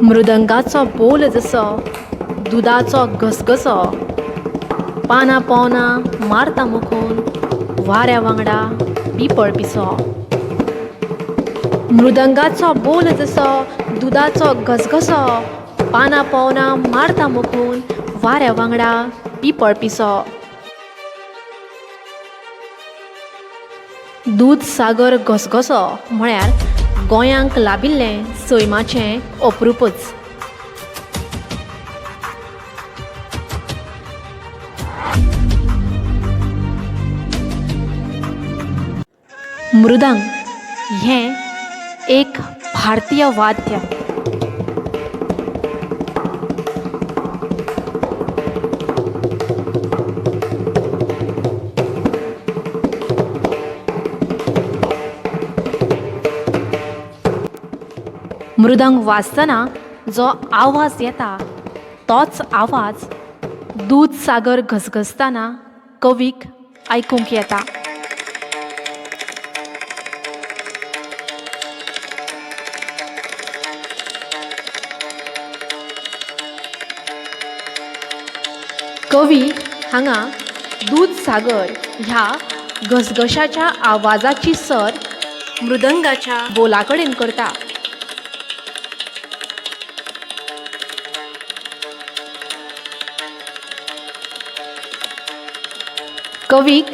मृदंगाचो बोल जसो दुदाचो घसघसो, पानां पोवना मारता मुखून वाऱ्या वांगडा पिपळ पिसो. मृदंगाचो बोल जसो दुदाचो घसघसो, पानां पोवना मारता मुखून वाऱ्या वांगडा पिपळ पिसो. दूदसागर घसघसो म्हळ्यार गोंयांक लाबिल्लें सैमाचें अपरूपच. मृदंग हें एक भारतीय वाद्य. मृदंग वाजतना जो आवाज येता तोच आवाज दूदसागर घसघसतना कवीक आयकूंक येता. कवी हांगा दूदसागर ह्या घसघशाच्या आवाजाची सर मृदंगाच्या बोला कडेन करता. कवीक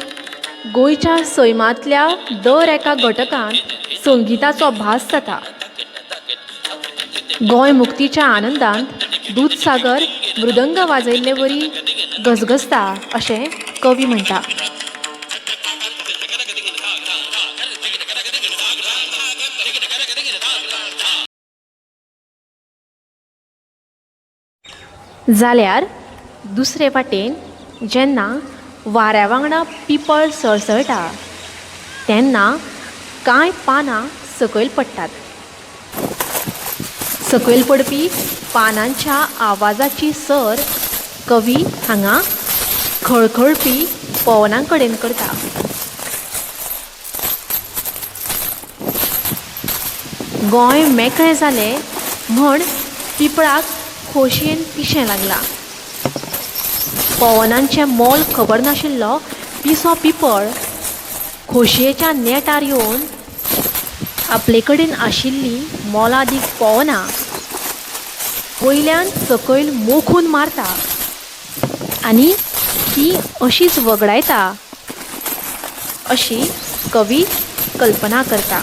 गोंयच्या सैमांतल्या दर एका घटकांत संगिताचो भास जाता. गोंय मुक्तीच्या आनंदांत दूदसागर मृदंग वाजयल्ले वरी घसघसता अशें कवी म्हणटा. जाल्यार दुसरे वाटेन जेन्ना वाऱ्या वांगडा पिपळ सळसळटा तेन्ना कांय पानां सकयल पडटात. सकयल पडपी पानांच्या आवाजाची सर कवी हांगा खळखळपी पवनां कडेन करता. गोंय मेकळें जालें म्हण पिपळाक खोशयेन पिशें लागलां. पवनांचें मोल खबर नाशिल्लो पिसो पिपळ खोशयेच्या नेटार येवन आपले कडेन आशिल्लीं मोलादीक पवनां वयल्यान सकयल मोखून मारता आनी ती अशीच वगडायता अशी कवी कल्पना करता.